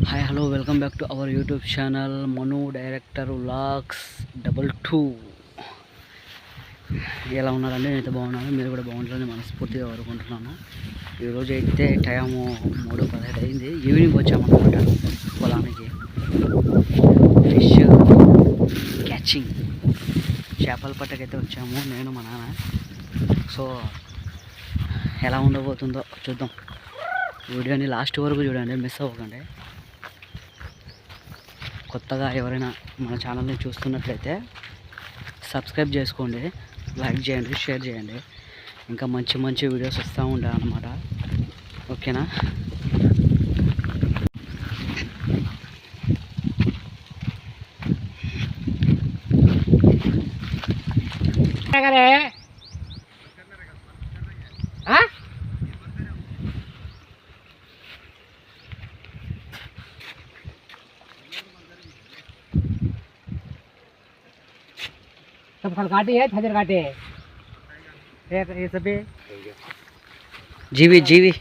Hi hello welcome back to our YouTube channel Manu director vlogs 22. ఎలా ఉన్నారండి? నేనైతే బాగున్నాను, మీరు కూడా బాగుంటారని మనస్ఫూర్తిగా కోరుకుంటున్నాను. ఈరోజు అయితే టైము 3:15 అయింది. ఈవినింగ్ వచ్చామన్నమాట పొలానికి. ఫిష్ క్యాచింగ్, చేపల పట్టకైతే వచ్చాము నేను మా నాన్న. సో ఎలా ఉండబోతుందో చూద్దాం. వీడియోని లాస్ట్ వరకు చూడండి, మిస్ అవ్వకండి. కొత్తగా ఎవరైనా మన ఛానల్ని చూస్తున్నట్లయితే సబ్స్క్రైబ్ చేసుకోండి, లైక్ చేయండి, షేర్ చేయండి. ఇంకా మంచి మంచి వీడియోస్ వస్తూ ఉంటాయి అన్నమాట. ఓకేనా? सब फल काटे है, छजर काटे ये सब जीवी जीवी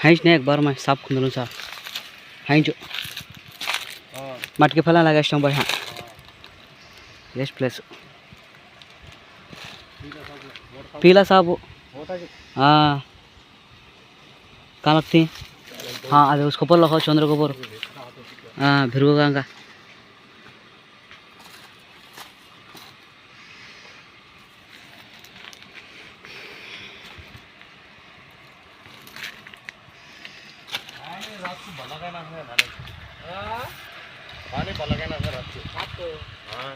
हाइंच ने एक बार मैं साफ खुंदलूँ सा हाइंच मटके फला लगा इष्टम बढ़िया बेस्ट प्लेस पीला साबु हाँ कहाँ लगती हाँ अरे उसको पर लगाओ चंद्र को पर हाँ भिरगो गंगा पानी पलगे ना सर हाँ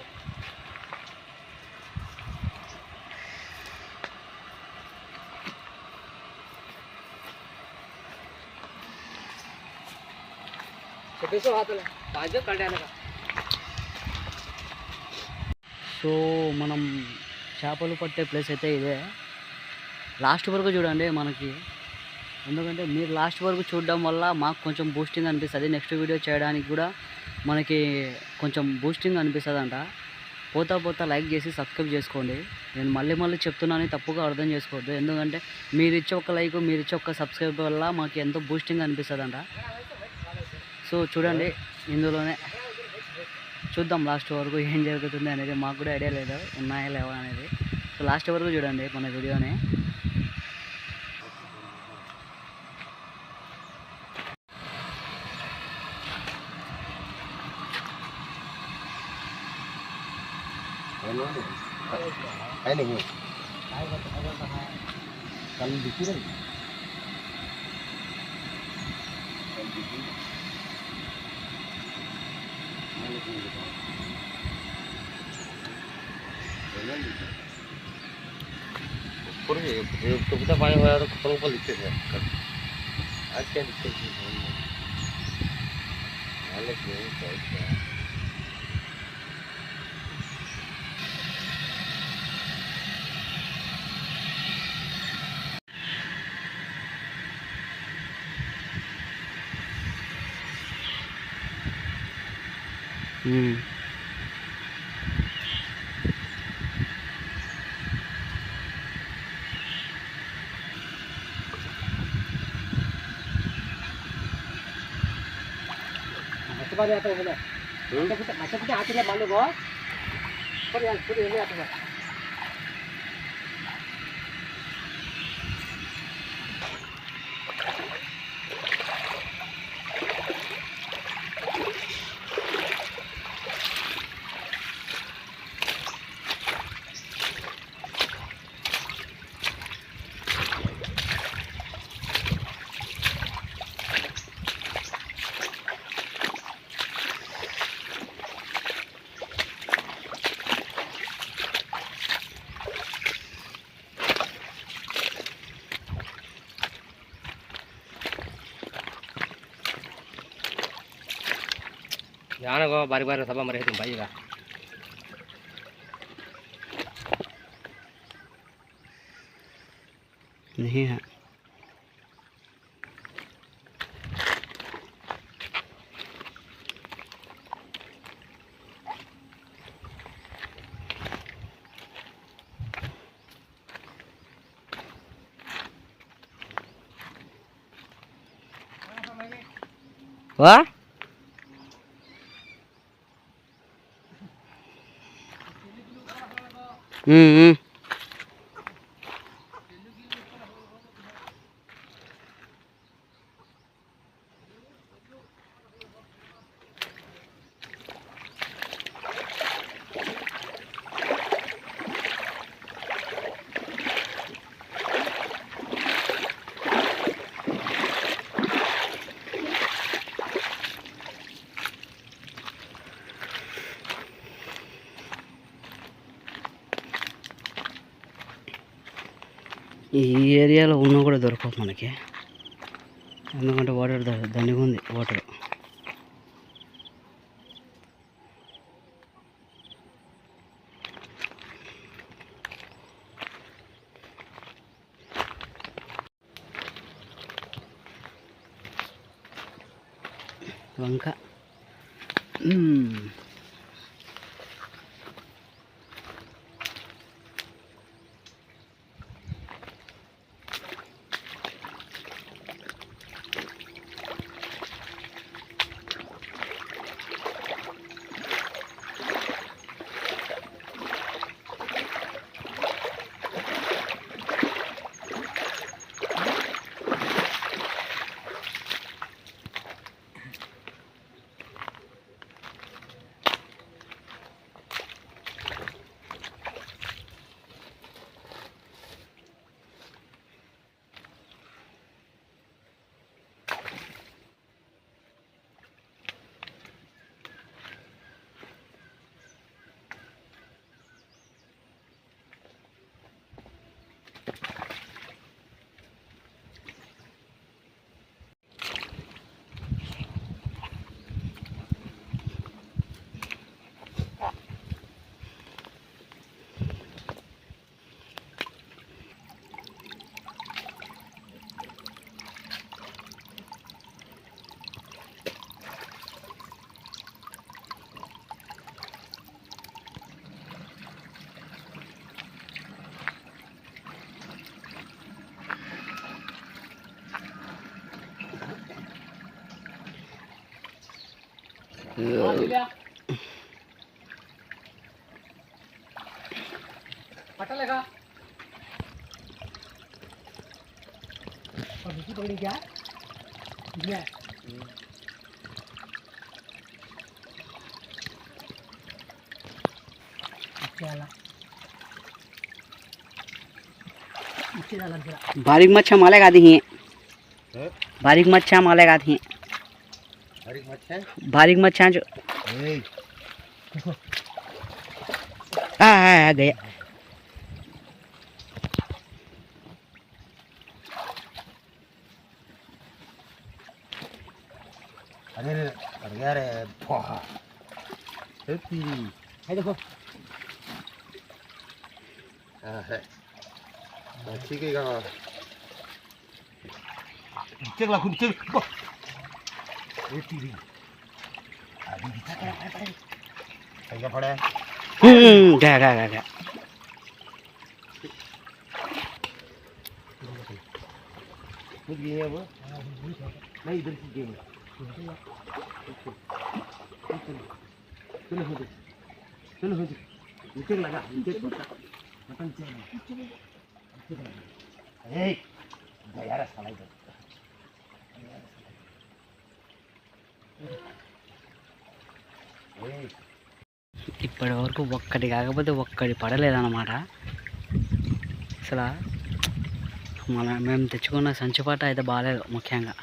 సో మనం చేపలు పట్టే ప్లేస్ అయితే ఇదే. లాస్ట్ వరకు చూడండి మనకి, ఎందుకంటే మీరు లాస్ట్ వరకు చూడడం వల్ల మాకు కొంచెం బూస్టింగ్ అనిపిస్తుంది. నెక్స్ట్ వీడియో చేయడానికి కూడా మనకి కొంచెం బూస్టింగ్ అనిపిస్తుందంట. పోతా పోతా లైక్ చేసి సబ్స్క్రైబ్ చేసుకోండి. నేను మళ్ళీ మళ్ళీ చెప్తున్నాను, తప్పుగా అర్థం చేసుకోవద్దు. ఎందుకంటే మీరు ఇచ్చే ఒక లైక్, మీరు ఇచ్చే ఒక సబ్స్క్రైబ్ వల్ల మాకు ఎంతో బూస్టింగ్ అనిపిస్తుందంట. సో చూడండి, ఇందులోనే చూద్దాం లాస్ట్ వరకు ఏం జరుగుతుంది అనేది. మాకు కూడా ఐడియా లేదు ఉన్నాయా లేవా అనేది. సో లాస్ట్ వరకు చూడండి మన వీడియోని. तो पानी हुआ तो कपड़ों पर लिखते थे आज क्या लिखते थे बारे आता बोला अच्छा कुछ आते हैं मालूम हो पर यार खुद ये आता है जाना को बारी बारी सब मरे तुम भाई का नहीं है वाह हम्म ఈ ఏరియాలో ఉన్నా కూడా దొరకవు మనకి ఎందుకంటే వాటర్ దండిగా ఉంది వాటర్ వంక पता लगा और दूसरी पकड़ी क्या ये बारीक मच्छा मालेगा आती हैं बारीक मच्छा मालेगा आती हैं बारीक मच्छा जो आ गया अरे गया रे है देखो है ठीक है का चल खुद चल ये टीवी अभी दिखा क्या पड़ा है गया गया गया गया खुद ये है वो नहीं इधर की गेम है चलो हो जाए चलो हो जाए नीचे लगा नीचे बटन चाहिए ए यार साला इधर ఇప్పటి వరకు ఒక్కటి కాకపోతే ఒక్కటి పడలేదన్నమాట. అసలు మేము తెచ్చుకున్న సంచిపాట అయితే బాగాలేదు ముఖ్యంగా.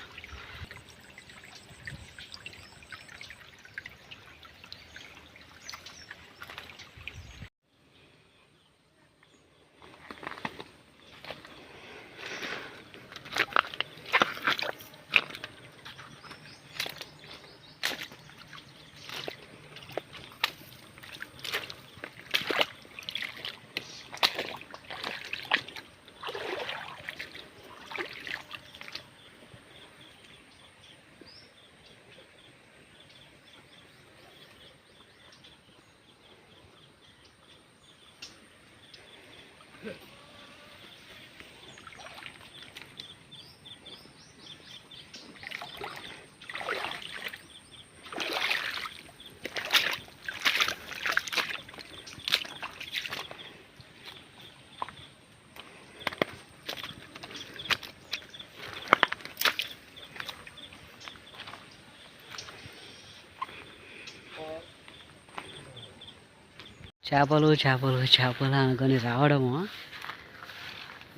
చేపలు చేపలు చేపలు అనుకొని రావడము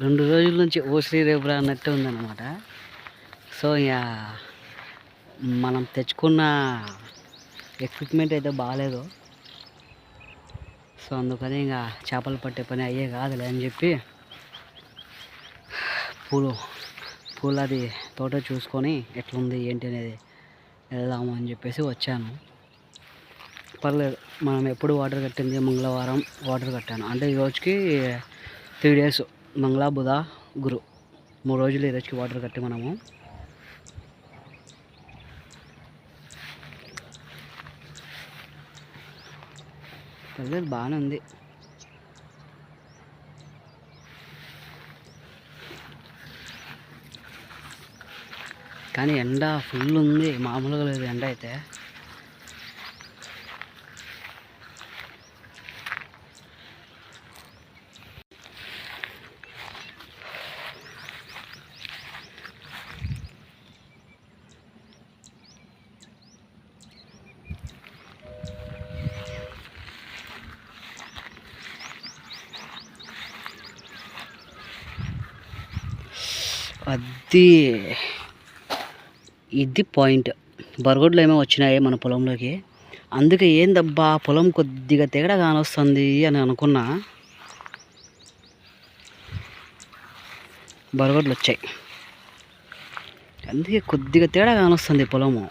2 రోజుల నుంచి ఓ శ్రీ రేపురా అన్నట్టు ఉందన్నమాట. సో ఇక మనం తెచ్చుకున్న ఎక్విప్మెంట్ అయితే బాగాలేదు. సో అందుకని ఇంకా చేపలు పట్టే పని అయ్యే కాదులే అని చెప్పి పూలది తోట చూసుకొని ఎట్లుంది ఏంటి అనేది వెళ్దాము అని చెప్పేసి వచ్చాను. పర్లేదు, మనం ఎప్పుడు వాటర్ కట్టింది మంగళవారం వాటర్ కట్టాను. అంటే ఈ రోజుకి 3 డేస్, మంగళ బుధ గురు 3 రోజులు ఈ రోజుకి వాటర్ కట్టి మనము. పర్లేదు, బాగానే ఉంది. కానీ ఎండ ఫుల్ ఉంది, మామూలుగా లేదు ఎండ అయితే. ఇది పాయింట్. బరగొడ్లు ఏమో వచ్చినాయి మన పొలంలోకి. అందుకే ఏందబ్బా పొలం కొద్దిగా తేడా కానొస్తుంది అని అనుకున్నా. బరగొడ్లు వచ్చాయి, అందుకే కొద్దిగా తేడా కానొస్తుంది పొలము.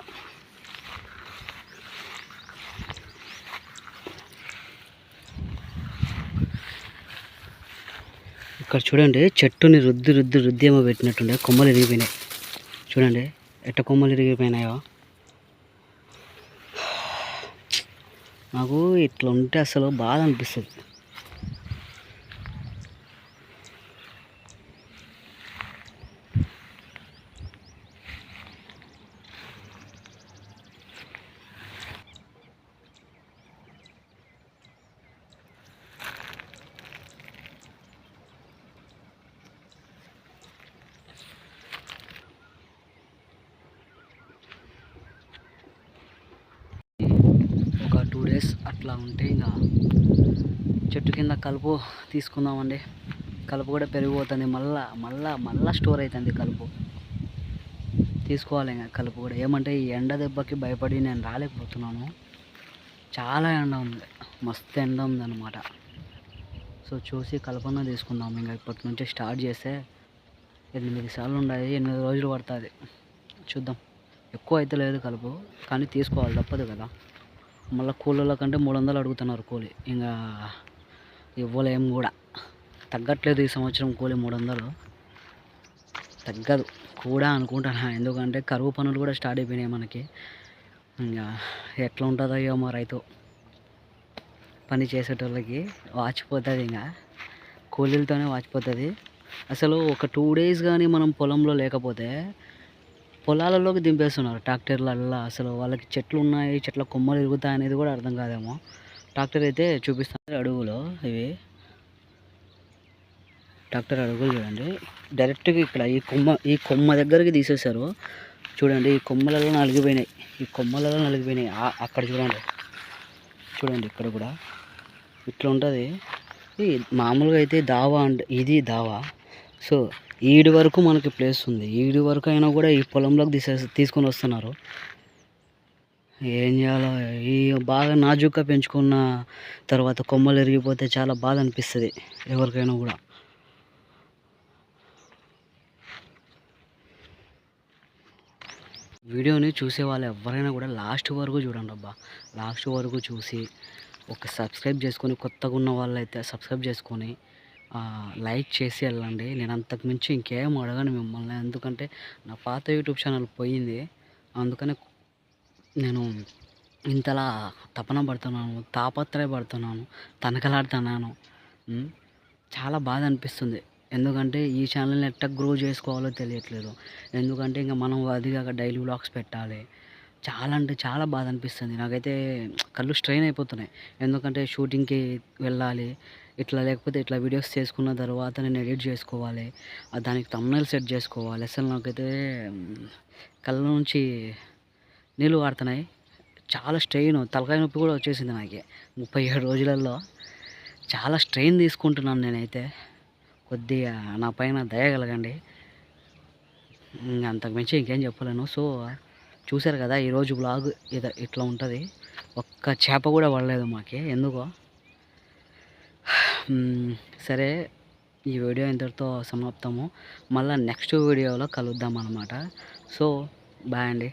ఇక్కడ చూడండి, చెట్టుని రుద్ది ఏమో పెట్టినట్టుండే కొమ్మలు ఇరిగిపోయినాయి. చూడండి ఎట్ట కొమ్మలు ఇరిగిపోయినాయో. నాకు ఇట్లా ఉంటే అసలు బాధ అనిపిస్తుంది. ఒక 2 డేస్ అట్లా ఉంటే ఇంకా చెట్టు కింద కలుపు తీసుకుందామండి. కలుపు కూడా పెరిగిపోతుంది, మళ్ళా స్టోర్ అవుతుంది కలుపు. తీసుకోవాలి ఇంకా కలుపు కూడా. ఏమంటే ఈ ఎండ దెబ్బకి భయపడి నేను రాలేకపోతున్నాను. చాలా ఎండ ఉంది, మస్తు ఎండ ఉందన్నమాట. సో చూసి కలుపన్న తీసుకుందాం. ఇంకా ఇప్పటి నుంచి స్టార్ట్ చేస్తే 8 సార్లు ఉండాలి, 8 రోజులు పడుతుంది. చూద్దాం, ఎక్కువ అయితే లేదు కలుపు, కానీ తీసుకోవాలి తప్పదు కదా. మళ్ళీ కూలీల కంటే 300 అడుగుతున్నారు కూలి. ఇంకా ఇవ్వలేము కూడా, తగ్గట్లేదు ఈ సంవత్సరం కూలి. 300 తగ్గదు కూడా అనుకుంటున్నా. ఎందుకంటే కరువు పనులు కూడా స్టార్ట్ అయిపోయినాయి మనకి. ఇంకా ఎట్లా ఉంటుందో ఏమో, రైతు పని చేసేటోళ్ళకి వాచిపోతుంది. ఇంకా కూలీలతోనే వాచిపోతుంది. అసలు ఒక 2 డేస్ కానీ మనం పొలంలో లేకపోతే పొలాలలోకి దింపేస్తున్నారు ట్రాక్టర్లల్లో. అసలు వాళ్ళకి చెట్లు ఉన్నాయి, చెట్ల కొమ్మలు ఇరుగుతాయి అనేది కూడా అర్థం కాదేమో. ట్రాక్టర్ అయితే చూపిస్తాను అడుగులో ఇవి. ట్రాక్టర్ అడుగులు చూడండి, డైరెక్ట్గా ఇక్కడ ఈ కొమ్మ దగ్గరికి తీసేశారు చూడండి. ఈ కొమ్మలలో నలిగిపోయినాయి, అక్కడ చూడండి, ఇక్కడ కూడా ఇట్లా ఉంటుంది. మామూలుగా అయితే దావా అంటే ఇది దావా. సో ఈడి వరకు మనకి ప్లేస్ ఉంది, ఈడి వరకు అయినా కూడా ఈ పొలంలోకి తీసుకొని వస్తున్నారు. ఏం చేయాలో, ఈ బాగా నాజూగ్గా పెంచుకున్న తర్వాత కొమ్మలు ఎరిగిపోతే చాలా బాధ అనిపిస్తుంది ఎవరికైనా కూడా. వీడియోని చూసే వాళ్ళు ఎవరైనా కూడా లాస్ట్ వరకు చూడండి అబ్బా. లాస్ట్ వరకు చూసి ఒక సబ్స్క్రైబ్ చేసుకొని, కొత్తగా ఉన్న వాళ్ళైతే సబ్స్క్రైబ్ చేసుకొని లైక్ చేసి వెళ్ళండి. నేను అంతకు మించి ఇంకేం అడగను మిమ్మల్ని, ఎందుకంటే నా పాత యూట్యూబ్ ఛానల్ పోయింది. అందుకనే నేను ఇంతలా తపన పడుతున్నాను, తాపత్రయపడుతున్నాను, తనకలాడుతున్నాను. చాలా బాధ అనిపిస్తుంది, ఎందుకంటే ఈ ఛానల్ని ఎట్లా గ్రో చేసుకోవాలో తెలియట్లేదు. ఎందుకంటే ఇంకా మనం అదిగాక డైలీ వ్లాగ్స్ పెట్టాలి. చాలా అంటే చాలా బాధ అనిపిస్తుంది నాకైతే. కళ్ళు స్ట్రెయిన్ అయిపోతున్నాయి, ఎందుకంటే షూటింగ్కి వెళ్ళాలి, లేకపోతే ఇట్లా వీడియోస్ చేసుకున్న తర్వాత నేను ఎడిట్ చేసుకోవాలి, దానికి థంబ్నెయిల్ సెట్ చేసుకోవాలి. అసలు నాకైతే కళ్ళ నుంచి నీళ్ళు కారుతున్నాయి. చాలా స్ట్రెయిన్, తలకాయ నొప్పి కూడా వచ్చేసింది నాకు 37 రోజులలో. చాలా స్ట్రెయిన్ తీసుకుంటున్నాను నేనైతే. కొద్దిగా నా పైన దయ కలగండి, అంతకు మించి ఇంకేం చెప్పలేను. సో చూశారు కదా ఈరోజు బ్లాగ్ ఇట్లా ఉంటుంది. ఒక్క చేప కూడా పడలేదు మాకే ఎందుకో. సరే, ఈ వీడియో ఇంతటితో సమాప్తము. మళ్ళీ నెక్స్ట్ వీడియోలో కలుద్దాం అన్నమాట. సో బాయ్ అండి.